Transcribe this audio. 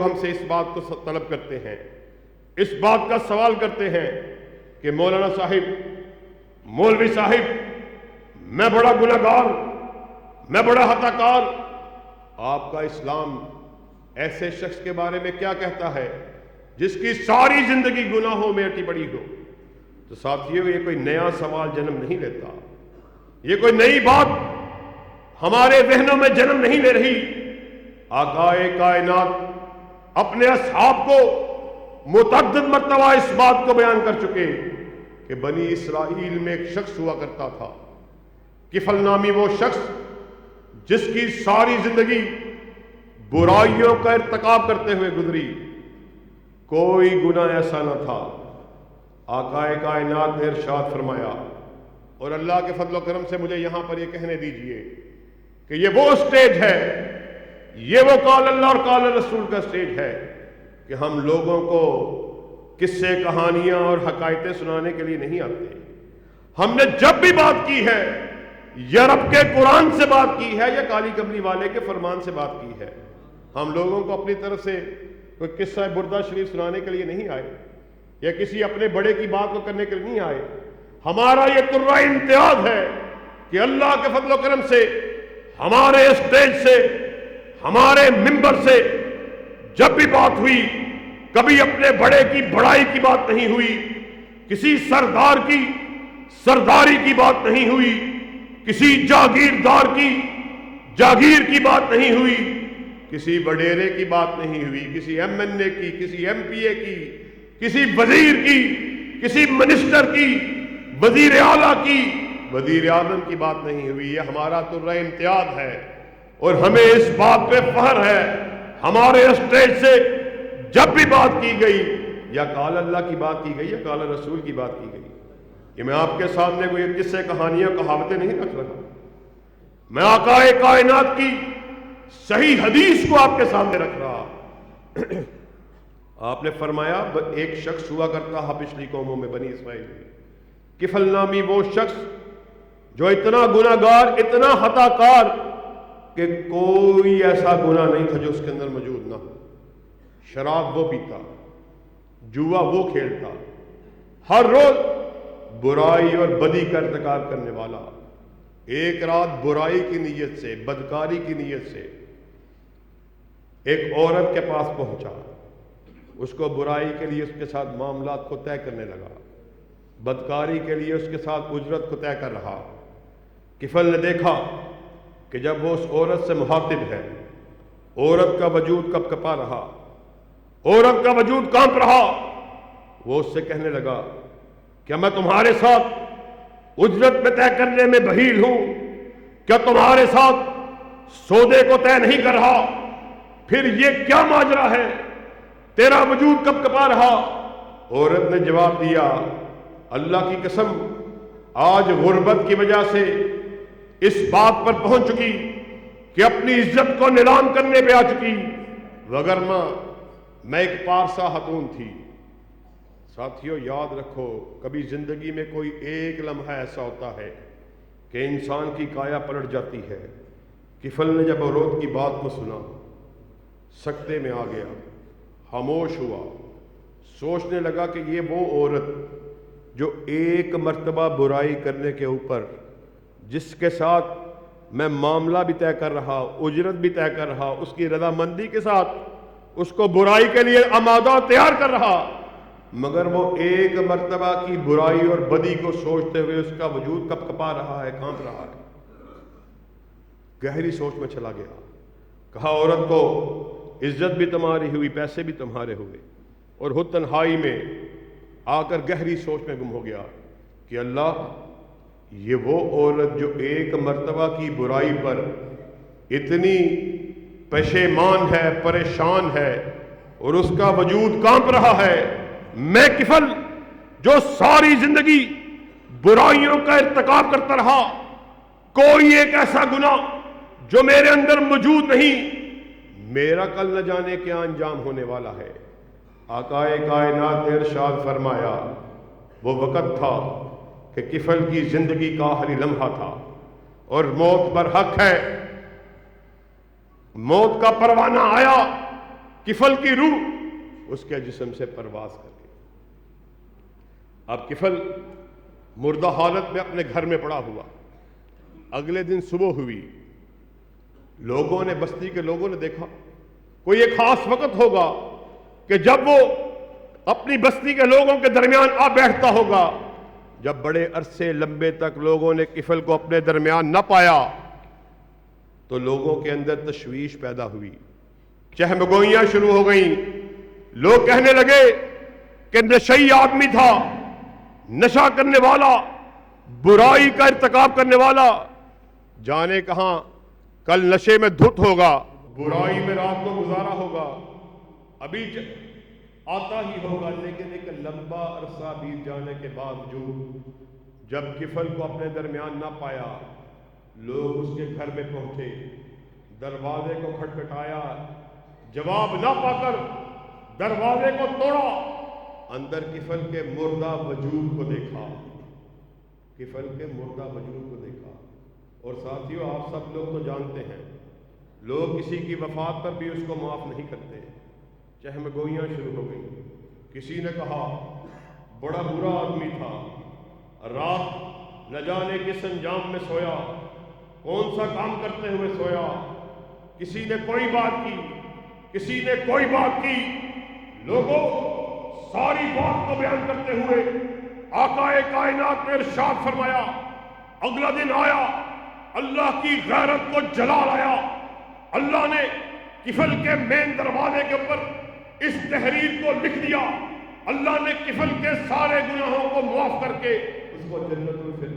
لوگ ہم سے اس بات کو طلب کرتے ہیں، اس بات کا سوال کرتے ہیں کہ مولانا صاحب، مولوی صاحب، میں بڑا گنہگار، میں بڑا خطا کار، آپ کا اسلام ایسے شخص کے بارے میں کیا کہتا ہے جس کی ساری زندگی گناہوں میں اٹی پڑی ہو؟ تو ساتھیوں، یہ کوئی نیا سوال جنم نہیں لیتا، یہ کوئی نئی بات ہمارے ذہنوں میں جنم نہیں لے رہی۔ آقائے کائنات اپنے اصحاب کو متعدد مرتبہ اس بات کو بیان کر چکے کہ بنی اسرائیل میں ایک شخص ہوا کرتا تھا، کفل نامی وہ شخص جس کی ساری زندگی برائیوں کا ارتکاب کرتے ہوئے گزری، کوئی گناہ ایسا نہ تھا۔ آقائے کائنات نے ارشاد فرمایا، اور اللہ کے فضل و کرم سے مجھے یہاں پر یہ کہنے دیجئے کہ یہ وہ اسٹیج ہے، یہ وہ قال اللہ اور قال رسول کا اسٹیج ہے کہ ہم لوگوں کو قصے، کہانیاں اور حکایتیں سنانے کے لیے نہیں آتے۔ ہم نے جب بھی بات کی ہے یا رب کے قرآن سے بات کی ہے یا کالی کملی والے کے فرمان سے بات کی ہے۔ ہم لوگوں کو اپنی طرف سے کوئی قصہ بردہ شریف سنانے کے لیے نہیں آئے یا کسی اپنے بڑے کی بات کو کرنے کے لیے نہیں آئے۔ ہمارا یہ ترہ امتیاز ہے کہ اللہ کے فضل و کرم سے ہمارے اسٹیج سے، ہمارے ممبر سے جب بھی بات ہوئی، کبھی اپنے بڑے کی بڑائی کی بات نہیں ہوئی، کسی سردار کی سرداری کی بات نہیں ہوئی، کسی جاگیردار کی جاگیر کی بات نہیں ہوئی، کسی وڈیرے کی بات نہیں ہوئی، کسی ایم این اے کی، کسی ایم پی اے کی، کسی وزیر کی، کسی منسٹر کی، وزیر اعلیٰ کی، وزیر اعظم کی بات نہیں ہوئی۔ یہ ہمارا ترہ امتیاز ہے اور ہمیں اس بات پہ فخر ہے۔ ہمارے اسٹیج سے جب بھی بات کی گئی، یا قال اللہ کی بات کی گئی یا قال رسول کی بات کی گئی، کہ میں آپ کے سامنے کوئی قصے، کہانیاں، کہاوتیں نہیں رکھ رہا، میں آقا کائنات کی صحیح حدیث کو آپ کے سامنے رکھ رہا۔ آپ نے فرمایا ایک شخص ہوا کرتا تھا پچھلی قوموں میں، بنی اسرائیل میں، کفل نامی وہ شخص جو اتنا گناہگار، اتنا خطا کار کہ کوئی ایسا گناہ نہیں تھا جو اس کے اندر موجود نہ ہو۔ شراب وہ پیتا، جوا وہ کھیلتا، ہر روز برائی اور بدی کا ارتکاب کرنے والا۔ ایک رات برائی کی نیت سے، بدکاری کی نیت سے ایک عورت کے پاس پہنچا، اس کو برائی کے لیے اس کے ساتھ معاملات کو طے کرنے لگا، بدکاری کے لیے اس کے ساتھ اجرت کو طے کر رہا۔ کفل نے دیکھا کہ جب وہ اس عورت سے مخاطب ہے، عورت کا وجود کپ کپا رہا، عورت کا وجود کانپ رہا، وہ اس سے کہنے لگا، کیا میں تمہارے ساتھ اجرت میں طے کرنے میں بخیل ہوں؟ کیا تمہارے ساتھ سودے کو طے نہیں کر رہا؟ پھر یہ کیا ماجرا ہے؟ تیرا وجود کب کپا رہا؟ عورت نے جواب دیا، اللہ کی قسم، آج غربت کی وجہ سے اس بات پر پہنچ چکی کہ اپنی عزت کو نیلام کرنے پہ آ چکی، وگرنہ میں ایک پارسا خاتون تھی۔ ساتھیوں، یاد رکھو، کبھی زندگی میں کوئی ایک لمحہ ایسا ہوتا ہے کہ انسان کی کایا پلٹ جاتی ہے۔ کفل نے جب عورت کی بات کو سنا، سکتے میں آ گیا، خاموش ہوا، سوچنے لگا کہ یہ وہ عورت جو ایک مرتبہ برائی کرنے کے اوپر، جس کے ساتھ میں معاملہ بھی طے کر رہا، اجرت بھی طے کر رہا، اس کی رضامندی کے ساتھ اس کو برائی کے لیے آمادہ تیار کر رہا، مگر وہ ایک مرتبہ کی برائی اور بدی کو سوچتے ہوئے اس کا وجود کپ کپا رہا ہے، کانپ رہا ہے۔ گہری سوچ میں چلا گیا، کہا عورت کو عزت بھی تمہاری ہوئی، پیسے بھی تمہارے ہوئے، اور خود تنہائی میں آ کر گہری سوچ میں گم ہو گیا کہ اللہ، یہ وہ عورت جو ایک مرتبہ کی برائی پر اتنی پشیمان ہے، پریشان ہے، اور اس کا وجود کانپ رہا ہے، میں کفل جو ساری زندگی برائیوں کا ارتکاب کرتا رہا، کوئی ایک ایسا گناہ جو میرے اندر موجود نہیں، میرا کل نہ جانے کیا انجام ہونے والا ہے۔ آقائے کائنات نے ارشاد فرمایا، وہ وقت تھا کہ کفل کی زندگی کا آخری لمحہ تھا اور موت پر حق ہے۔ موت کا پروانہ آیا، کفل کی روح اس کے جسم سے پرواز کر گئی۔ اب کفل مردہ حالت میں اپنے گھر میں پڑا ہوا۔ اگلے دن صبح ہوئی، لوگوں نے، بستی کے لوگوں نے دیکھا کوئی ایک خاص وقت ہوگا کہ جب وہ اپنی بستی کے لوگوں کے درمیان آ بیٹھتا ہوگا۔ جب بڑے عرصے لمبے تک لوگوں نے کفل کو اپنے درمیان نہ پایا تو لوگوں کے اندر تشویش پیدا ہوئی، چہمگوئیاں شروع ہو گئیں۔ لوگ کہنے لگے کہ نشئی آدمی تھا، نشہ کرنے والا، برائی کا ارتکاب کرنے والا، جانے کہاں کل نشے میں دھت ہوگا، برائی میں رات کو گزارا ہوگا، ابھی آتا ہی ہوگا۔ لیکن ایک لمبا عرصہ بیت جانے کے باوجود جب کفل کو اپنے درمیان نہ پایا، لوگ اس کے گھر میں پہنچے، دروازے کو کھٹکھٹایا، جواب نہ پا کر دروازے کو توڑا، اندر کفل کے مردہ وجود کو دیکھا، کفل کے مردہ وجود کو دیکھا۔ اور ساتھیو، آپ سب لوگ تو جانتے ہیں، لوگ کسی کی وفات پر بھی اس کو معاف نہیں کرتے۔ چہمگوئیاں شروع ہو گئیں۔ کسی نے کہا بڑا برا آدمی تھا، رات نہ جانے کس انجام میں سویا، کون سا کام کرتے ہوئے سویا۔ کسی نے کوئی بات کی، کسی نے کوئی بات کی۔ لوگوں، ساری بات کو بیان کرتے ہوئے آقا کائنات نے ارشاد فرمایا، اگلا دن آیا، اللہ کی غیرت کو جلال آیا، اللہ نے کفل کے مین دروازے کے اوپر اس تحریر کو لکھ دیا، اللہ نے کفل کے سارے گناہوں کو معاف کر کے اس کو جنت الفردوس